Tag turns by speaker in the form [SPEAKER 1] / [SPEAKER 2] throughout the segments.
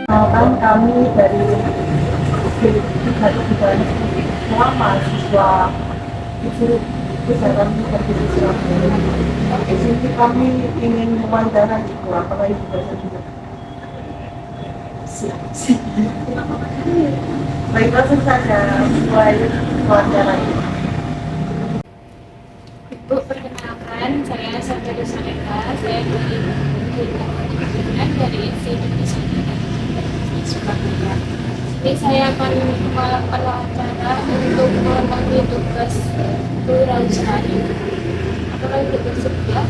[SPEAKER 1] Kan kami dari Tiga semua mahasiswa itu kesehatan seperti Surabaya. Di sini kami ingin mewawancara itu, apakah itu bisa juga? Siap. Baik, langsung saja mulai wawancara itu.
[SPEAKER 2] Ibu, perkenalkan, saya Sandra Saleka, saya dari Institut Desain Surabaya. Jadi saya akan melakukan wawancara untuk memenuhi tugas kewirausahaan. Apakah itu bersedia?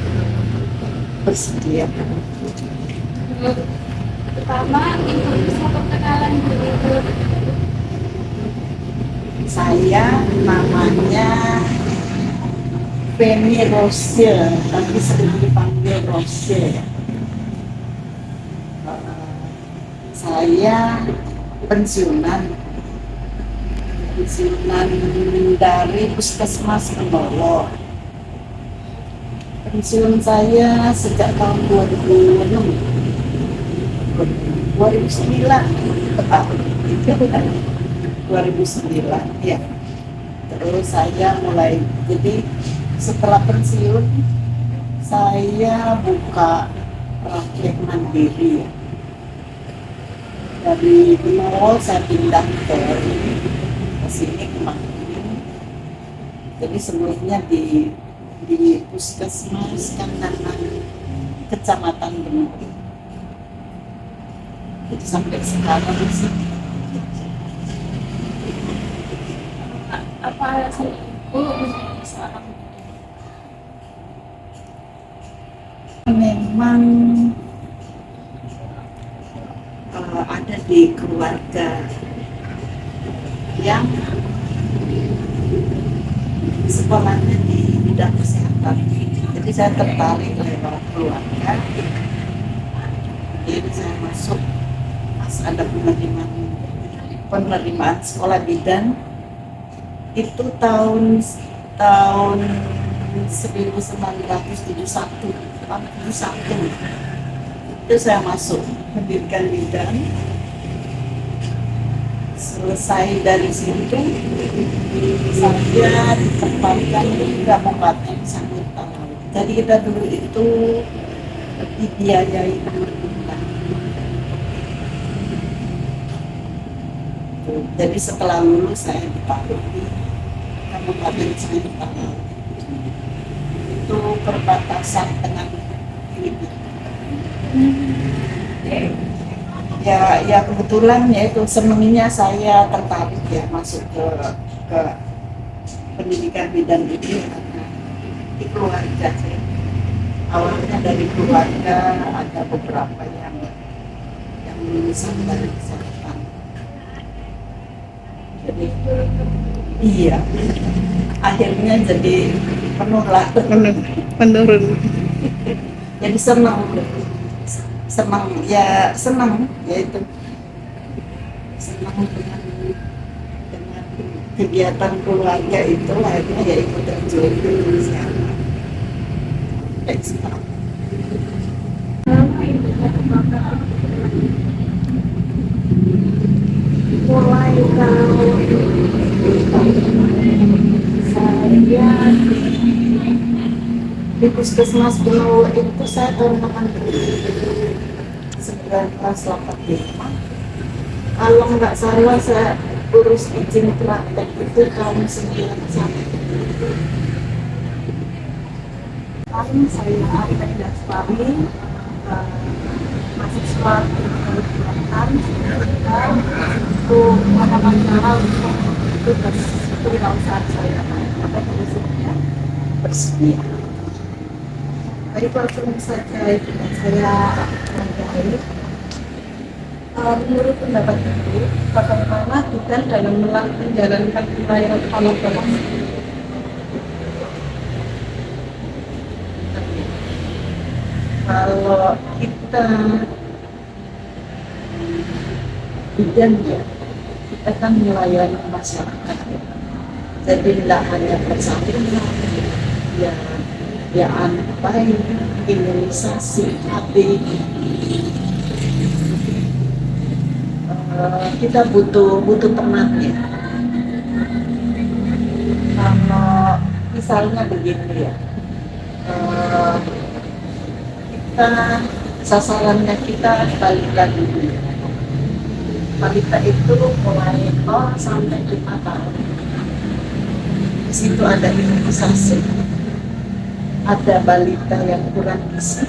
[SPEAKER 1] Bersedia.
[SPEAKER 2] Pertama, Ibu bisa perkenalan diri.
[SPEAKER 1] Saya namanya Penny Rose, tapi sering dipanggil Rose. Saya pensiunan dari Puskesmas Kendoro. Pensiun saya sejak tahun 2006, 2009 tepat, 2009 ya. Terus saya mulai, jadi setelah pensiun saya buka praktek mandiri ya. Dari nol saya pindah ke sini kemarin. Jadi semuanya di Puskesmas Kandangan Kecamatan Gemudi. Jadi sampai sekarang sih.
[SPEAKER 2] Apa alasan Ibu menjadi seorang
[SPEAKER 1] Memang ada di keluarga yang sekolahnya di bidang kesehatan. Jadi saya tertarik lewat keluarga. Jadi saya masuk pas ada penerimaan sekolah bidan itu tahun 1971, tahun 71 itu saya masuk pendidikan bidan. Selesai dari situ saya ditempatkan di Kabupaten Sanggit Talau. Jadi kita dulu itu dibiayai pemerintah. Jadi setelah lulus saya ditaruh di Kabupaten Sanggit Talau. Itu perbatasan dengan Filipina. Ya kebetulan ya itu senangnya saya tertarik ya masuk ke pendidikan bidan ini karena di keluarga saya. Awalnya dari keluarga ada beberapa yang lulusan dari kesehatan. Jadi iya, akhirnya jadi penuh lah menurun. Jadi senang ya itu senang dengan kegiatan keluarga itu, akhirnya ya ikut terjun di kesehatan. Baik sekarang. Mulai tahun saya di Puskesmas Pulau itu saya tahun 1985. Kalau nggak salah saya urus izin praktek itu tahun 91. Saya Arifin Daswari, mahasiswa kedokteran dan untuk melakukan cara untuk tugas kewirausahaan saya. Apa bersedia? Bersedia. Baik, langsung saja itu saya menggali. Menurut pendapat Ibu, bagaimana kita dalam menjalankan pelayanan kolaborasi? Kalau kita bidan ya, kita kan melayani masyarakat. Jadi tidak hanya persalinan, ya antai, imunisasi, KB.
[SPEAKER 3] kita butuh tempatnya. Kalau misalnya begini ya, eh, kita sasarannya kita balita dulu. Balita itu mulai 0 sampai 5 tahun. Di situ ada imunisasi, ada balita yang kurang gizi,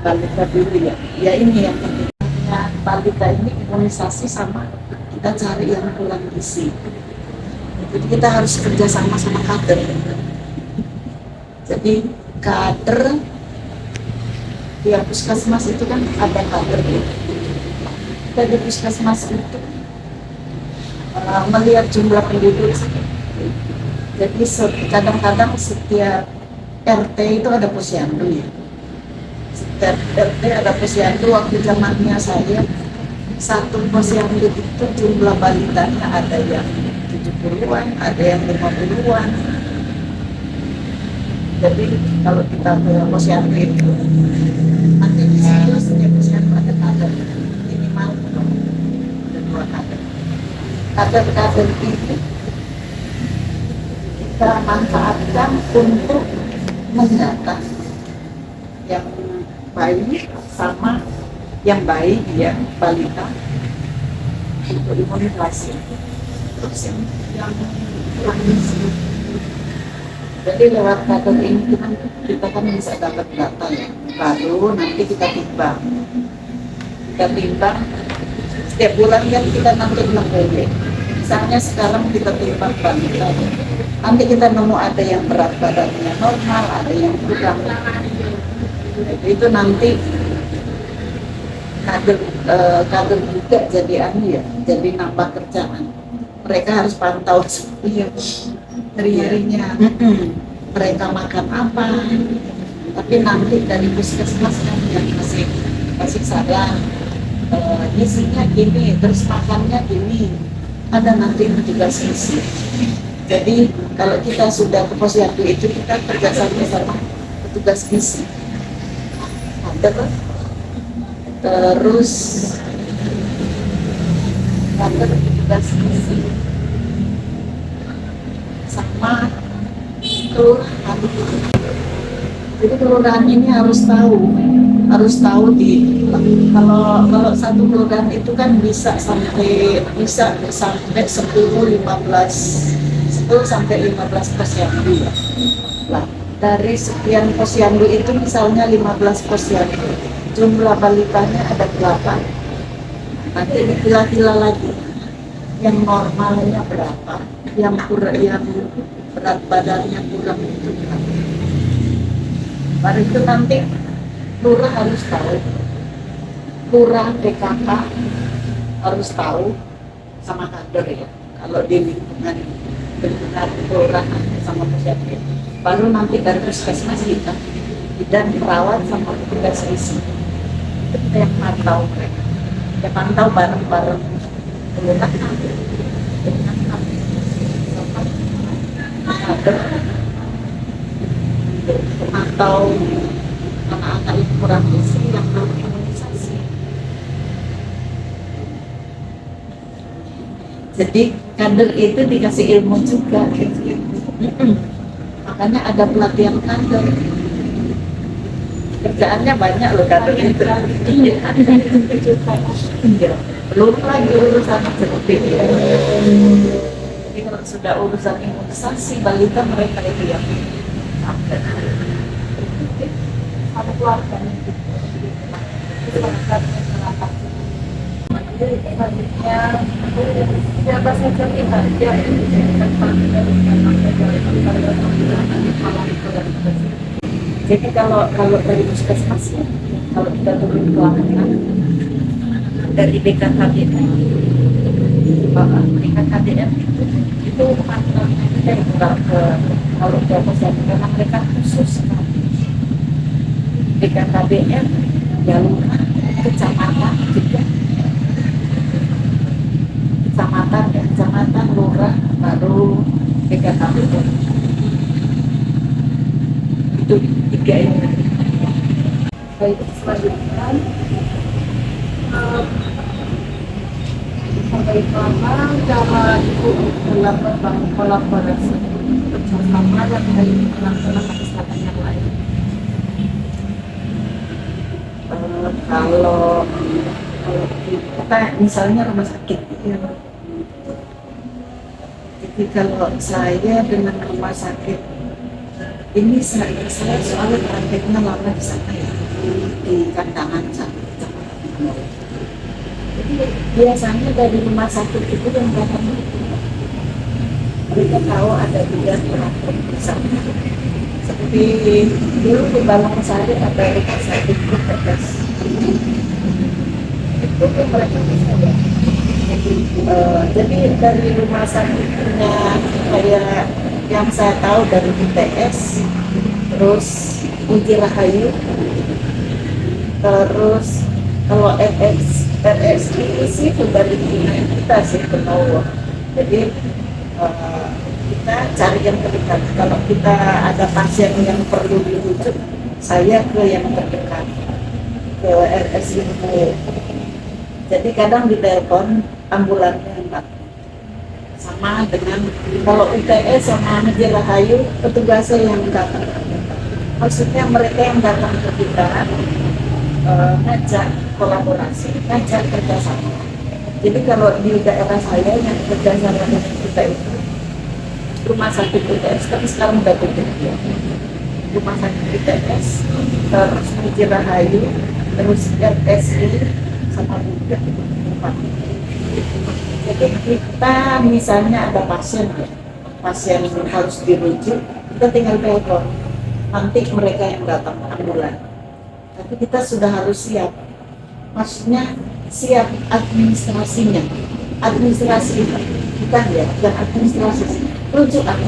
[SPEAKER 3] balita dulu ya ini yang penting. Balita ini imunisasi sama kita cari yang kurang gizi. Jadi kita harus kerjasama sama kader. Jadi kader di puskesmas itu kan ada kader ya. Kita di puskesmas itu melihat jumlah penduduk. Jadi kadang-kadang setiap RT itu ada posyandu ya. Setiap RT ada posyandu. Waktu zamannya saya, satu posyandu itu jumlah balitanya ada yang 70-an, ada yang 50-an. Jadi kalau kita ke posyandu itu, nanti di situ setiap posyandu ada kader minimal ada 2 kader. Kader-kader itu kita manfaatkan untuk mendata yang bayi sama yang bayi ya balita untuk imunisasi, terus yang gizi. Jadi lewat kader ini kita kan bisa dapat data ya, baru nanti kita timbang setiap bulan kan kita nanti nemu. Misalnya sekarang kita timbang balita, nanti kita nemu ada yang berat badannya normal, ada yang kurang. Itu nanti kader juga jadi jadi nambah kerjaan. Mereka harus pantau hari-harinya, mereka makan apa. Tapi nanti dari puskesmas kan yang kasih saran, gizinya gini, terus makannya gini. Ada nanti petugas gizi. Jadi kalau kita sudah ke posyandu itu kita kerjasama sama petugas gizi. Terus kantor petugas gizi sama kelurahan. Jadi kelurahan ini harus tahu di kalau satu kelurahan itu kan bisa sampai 10 sampai 15 posyandu ya. Lah, dari sekian posyandu itu misalnya 15 posyandu, jumlah balitanya ada 8. Nanti dipilah-pilah lagi yang normalnya berapa, yang berat badannya kurang itu berapa. Baru itu nanti lurah harus tahu, lurah DKK harus tahu sama kader ya. Kalau di lingkungan kelurahan sama posyandu, baru nanti dari puskesmas kita perawat sama petugas gizi kita yang pantau mereka, ya pantau bareng-bareng kelurahan dengan kader atau anak-anak yang kurang gizi yang belum imunisasi. Jadi kader itu dikasih ilmu juga gitu. Makanya ada pelatihan kader. Kerjaannya banyak loh kader itu. Iya. Belum lagi urusan seperti itu. Jadi kalau sudah urusan imunisasi balita mereka itu yang
[SPEAKER 1] Ada keluarga selanjutnya siapa saja pihak yang
[SPEAKER 3] jadi kalau dari puskesmas ya, kalau kita turun ke lapangan dari BKKBN itu pantauannya kita enggak ke kalau ke posyandu karena mereka khusus BKKBN ya lurah kecamatan juga kecamatan lurah baru BKKBN itu 3 ini.
[SPEAKER 1] Baik, selanjutnya bagaimana cara Ibu dalam membangun kolaborasi kerjasama dan melaksanakan kesehatan yang lain?
[SPEAKER 3] Kalau kita misalnya rumah sakit ya. Jadi kalau saya dengan rumah sakit ini saya soalnya prakteknya lama di sana ya, di Kandangan sana. Jadi biasanya dari rumah sakit itu yang datang itu mereka tahu ada bidang praktek bersama. Seperti dulu di Balangsari ada rumah sakit PTS. Itu tuh mereka bisa ya. Jadi dari rumah sakitnya kayak yang saya tahu dari ITS, terus Uji Rahayu, terus kalau RSI sih dari kita sih Benowo. Jadi kita cari yang terdekat. Kalau kita ada pasien yang perlu dirujuk, saya ke yang terdekat, ke RSI. Jadi kadang ditelepon ambulannya Mbak. Sama dengan kalau UTS sama Uji Rahayu, petugasnya yang datang. Maksudnya mereka yang datang ke kita ngajak kolaborasi, ngajak kerjasama. Jadi kalau di daerah saya yang kerjasama dengan kita itu rumah sakit UTS, tapi sekarang udah tutup ya. Rumah sakit UTS, terus Uji Rahayu, terus RSI sama juga tempat. Jadi kita misalnya ada pasien ya, pasien harus dirujuk, kita tinggal telepon, nanti mereka yang datang ambulan. Tapi kita sudah harus siap, maksudnya siap administrasinya, administrasi itu bukan ya, bukan administrasi, rujukan,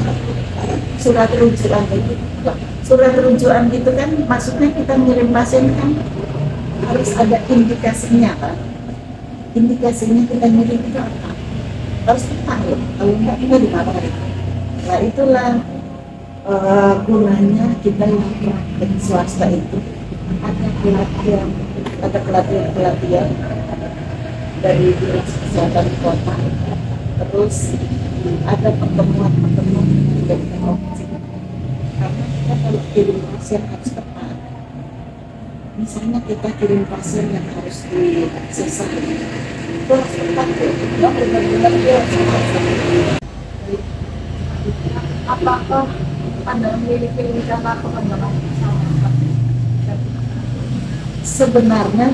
[SPEAKER 3] surat rujukan itu, surat rujukan gitu kan, maksudnya kita ngirim pasien kan harus ada indikasinya kan, indikasinya kita ngirim itu apa? Harus tepat loh, kalau enggak kita dimarahin. Nah itulah gunanya kita yang praktek swasta itu ada pelatihan dari dinas kesehatan kota, terus ada pertemuan dengan opsi. Karena kita kalau kirim pasien harus tepat. Misalnya kita kirim pasien yang harus di sesar, itu harus tepat ya. Kita benar-benar dia harus tepat.
[SPEAKER 1] Apakah Anda memiliki rencana pengembangan usaha?
[SPEAKER 3] Sebenarnya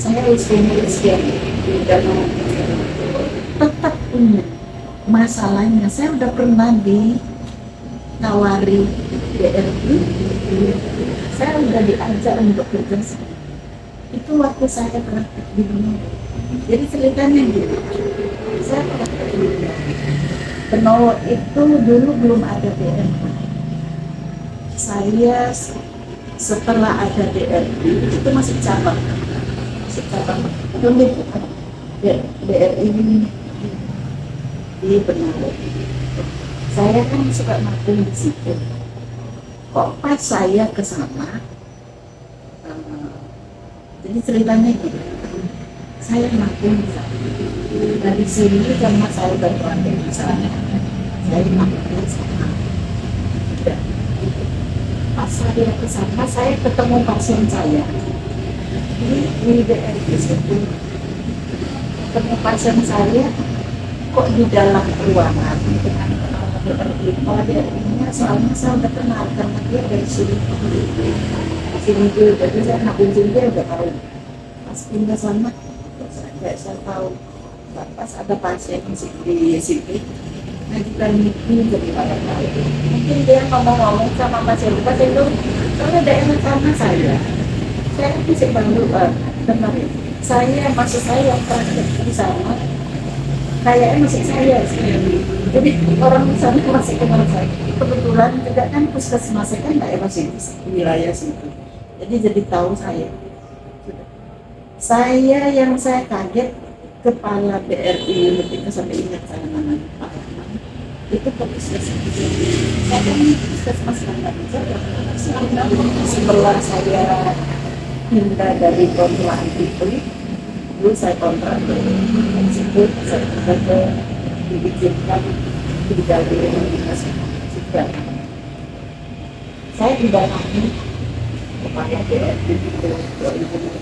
[SPEAKER 3] saya menulis di dalam tetap punya masalahnya. Saya udah pernah ditawari BRI, saya udah diajak untuk kerja sama. Itu waktu saya praktek di Benowo. Jadi ceritanya gitu, saya praktek di Benowo itu dulu belum ada BRI. Saya setelah ada BRI itu masih cabang unit BRI ini di Benowo. Saya kan suka makan di situ. Kok pas saya ke sana, jadi ceritanya gitu, saya makan di sana. Dari sini karena saya berpraktek di sana, saya makan di sana. Pas saya ke sana, saya ketemu pasien saya di BRI situ. Ketemu pasien saya kok di dalam ruangan dengan BRI. Kalau BRI-nya soalnya saya udah kenal karena dia dari sini dulu, jadi saya ngakuin dia udah tahu. Pas pindah sana, saya tahu pas ada pasien di situ. Nah kita ini jadi orang lain. Mungkin dia ngomong-ngomong sama pasien itu, soalnya daerah sama saya bisa bantu benar ya. Maksud saya yang praktek di sana, kayaknya masih saya sih. Jadi orang di sana masih kenal saya. Kebetulan juga kan puskesmas kan daerah situ, wilayah situ. Jadi tahu saya. Yang saya kaget kepala BRI ketika sampai ingat saya namanya Pak Rahman, itu ke puskesmas. Saya kan puskesmas kan sebelah saya pindah dari kontrak itu, dulu saya kontrak di situ, saya pindah ke diizinkan tinggal di Universitas juga. Saya didatangi kepala BRI itu 2005.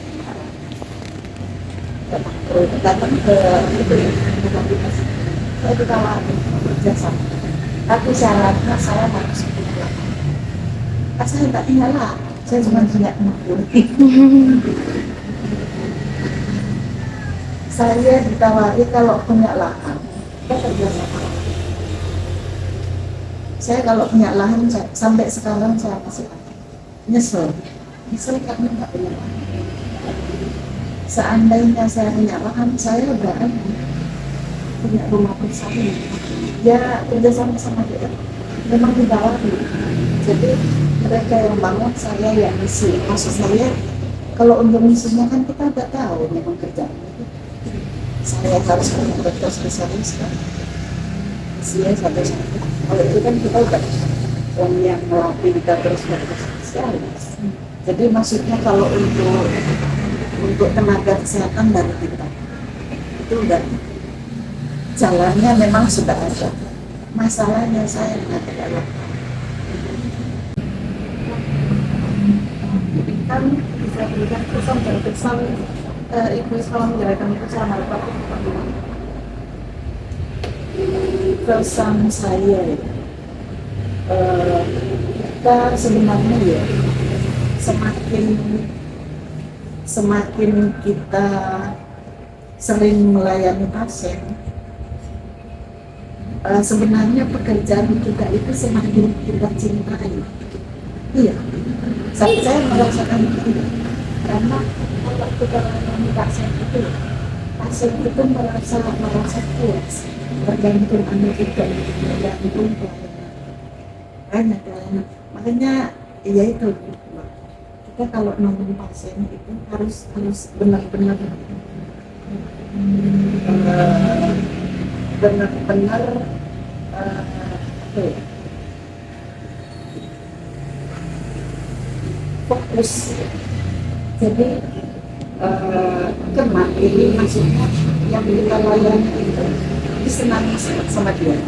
[SPEAKER 3] Datang ke itu ya, ke fakultas. Saya ditawari kerja sama. Tapi syaratnya saya harus pulang. Saya tak tinggal lah. Saya cuma punya 60. Saya ditawari kalau punya lahan, kita kerja sama. Saya kalau punya lahan, sampai sekarang saya masih nyesel. Nyesel karena nggak punya lahan. Seandainya saya punya lahan, saya udah punya rumah bersama. Ya kerja sama dia. Memang ditawari. Jadi mereka yang bangun, saya yang isi. Maksud saya, kalau untuk misinya kan kita udah tahu memang kerjaan. Saya harus punya dokter spesialis kan. Misinya satu-satu. Kalau itu kan kita udah orang yang melatih kita terus dokter spesialis. Jadi maksudnya kalau untuk tenaga kesehatan dari kita itu udah jalannya memang sudah ada. Masalahnya saya nggak ada. Kan bisa berikan pesan dan pesan Ibu Islam menjalankan pesan apa? Pesan saya kita sebenarnya ya semakin kita sering melayani pasien, sebenarnya pekerjaan kita itu semakin kita cintai. Iya, saya merasakan itu karena kalau kita melayani pasien itu merasa puas, tergantung anak kita, tergantung banyak pelayanan. Makanya ya itu. Kita kalau nongol pasien itu harus benar-benar fokus. Jadi kena ini maksudnya yang kita layani itu disenangi sama dia.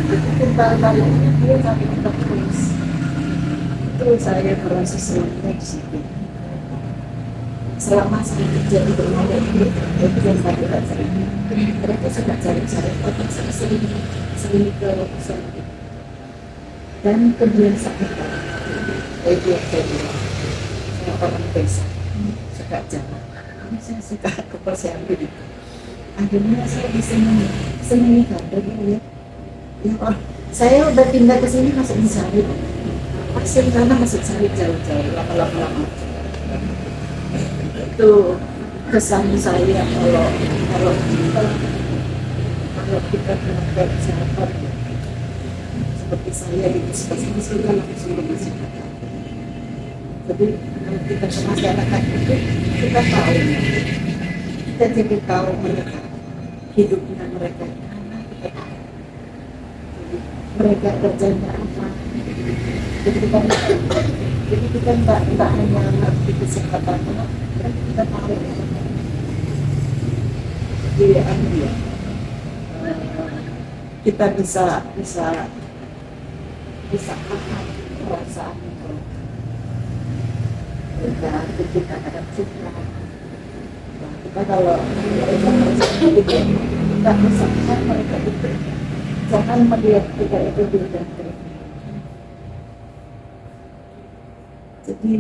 [SPEAKER 3] Itu kembali-baliknya dia sampai kita terus. Itu saya merasa senangnya di situ. Selama saya kerja di rumah itu yang saya tidak sering. Mereka sudah cari-cari, tapi saya sering ke pusat. Dan kebiasaan itu saya bilang, saya orang desa, suka jalan. Saya suka ke posyandu itu. Akhirnya saya senang kader ya. Saya udah pindah ke sini masih dicari. Pasien karena masih cari jauh-jauh, lama-lama. Itu kesan saya kalau kita tenaga kesehatan seperti saya di puskesmas kita langsung ke masyarakat. Jadi kalau kita ke masyarakat itu kita tahu, kita jadi tahu mereka hidupnya mereka gimana, kita tahu. Jadi, mereka kerjanya apa. Jadi kita tidak hanya ngerti kesehatan, tapi kita tahu dia kita bisa paham perasaan mereka ketika ada suka. Kita kalau mereka kita bisa paham mereka itu jangan melihat kita itu beda. Jadi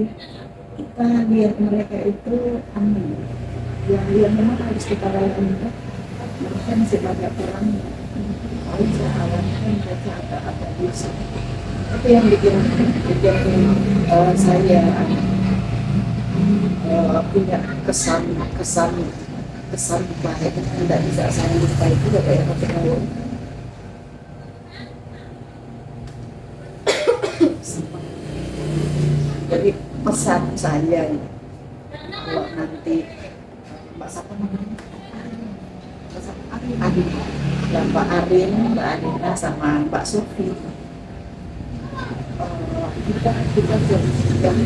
[SPEAKER 3] kita lihat mereka itu yang memang harus kita layani. Mereka masih banyak orang tahu awalnya mereka agak bisa. Itu yang bikin saya punya kesan baik yang tidak bisa saya lupa itu kayak apa. Jadi pesan saya kalau nanti Mbak siapa namanya? Arin, dan Mbak Arin, Mbak Arina sama Mbak Sufi kita jadi yang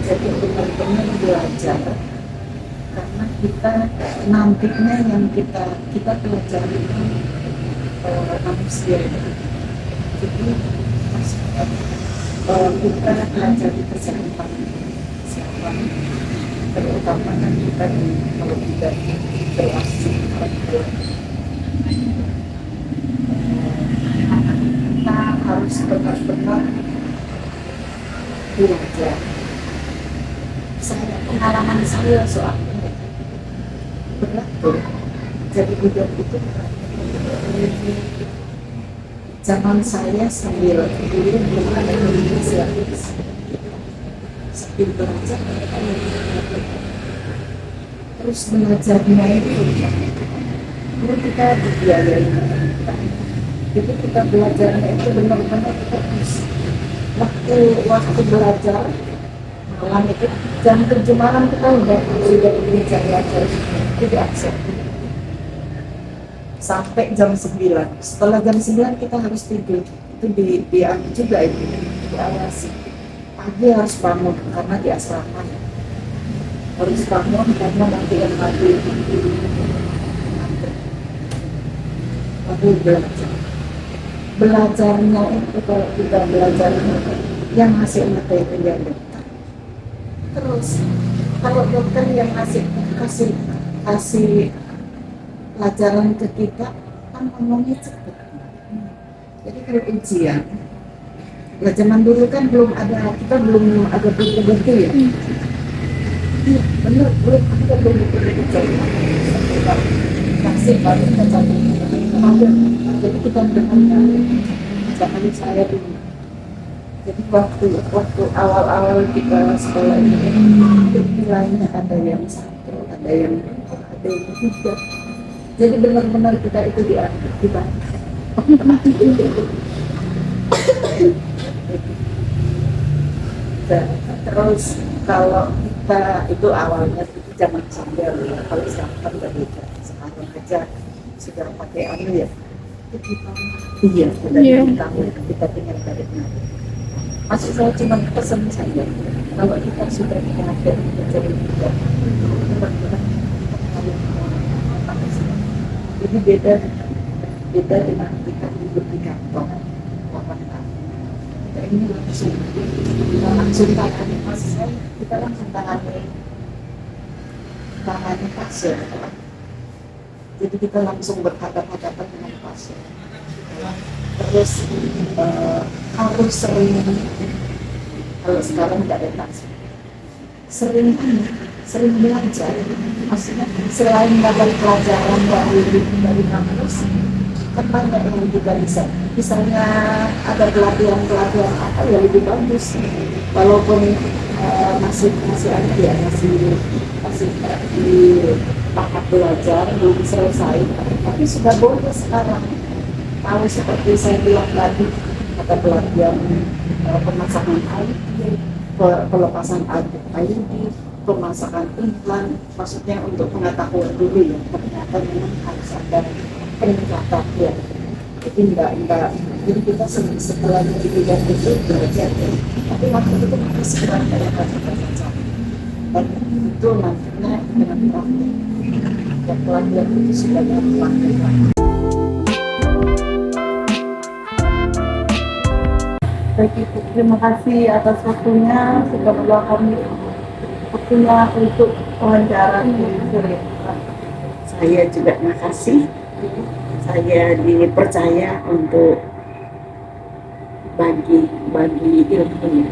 [SPEAKER 3] jadi benar-benar belajar karena kita nantinya yang kita pelajari itu manusia. Jadi maksudnya kita pelajari kesehatan terutama kan kita kalau tidak berhasil kita harus benar-benar belajar. Pengalaman saya soalnya berat tuh jadi budak itu zaman saya sambil dulu belum ada Indonesia sambil belajar terus belajarnya itu kita dibiayai jadi kita belajarnya itu benar-benar fokus waktu belajar malam itu jam 7 malam kita sudah belajar itu akses sampai jam 9. Setelah jam 9 kita harus tidur itu diambil juga itu diawasi. Pagi harus bangun karena di asrama harus bangun karena nanti yang mati baru belajarnya itu kalau kita belajarnya yang hasilnya itu yang dokter. Terus kalau dokter yang kasih pelajaran ke kita kan ngomongnya cepat. Jadi kalau ujian zaman dulu kan kita belum ada buku-buku ya. Iya benar belum buku-buku kasih baru kita cari jadi kita dengar zaman saya dulu. Jadi waktu awal-awal kita sekolah ini nilainya ada yang 1, ada yang 3. Jadi benar-benar kita itu dibantu. Terus kalau kita itu awalnya itu zaman sambil kalau sekarang berbeda. Sekarang aja sudah pakai ya. Iya, sudah tahun kita tinggal dari mana. Maksud saya cuma pesan saja. Kalau kita sudah belajar jadi benar-benar ini beda dengan kita hidup di kantor 8 tahun. Kita ini langsung tangani pasien, kita langsung tangani pasien. Jadi kita langsung berhadapan-hadapan dengan pasien. Terus harus sering, kalau sekarang tidak ada pasien, sering belajar. Maksudnya selain dapat pelajaran dari kampus kan banyak yang juga bisa misalnya ada pelatihan apa ya lebih bagus walaupun masih ada ya masih di tahap belajar belum selesai tapi sudah boleh sekarang tahu seperti saya bilang tadi ada pelatihan pemasangan pelepasan IUD pemasakan implan, maksudnya untuk pengetahuan dulu ya, ternyata memang harus ada peningkatan ya. Jadi enggak, jadi kita setelah diberikan itu belajar ya. Tapi waktu itu kita segera melakukan belajar. Dan itu nantinya dengan praktik. Dan pelatihan itu sudah dilakukan.
[SPEAKER 1] Baik Ibu, terima kasih atas waktunya sudah meluangkan waktunya untuk wawancara di sore.
[SPEAKER 3] Saya juga makasih. Saya dipercaya untuk bagi ilmu,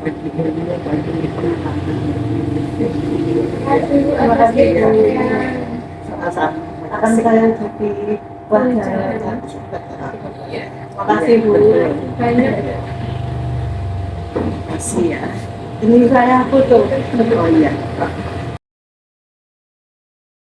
[SPEAKER 3] bagi pengalaman.
[SPEAKER 1] Terima kasih Bu.
[SPEAKER 3] Sama-sama.
[SPEAKER 1] Akan saya jadi wawancara. Terima kasih Bu.
[SPEAKER 2] Banyak.
[SPEAKER 3] Terima kasih ya.
[SPEAKER 1] Ini saya foto.
[SPEAKER 3] Oh iya.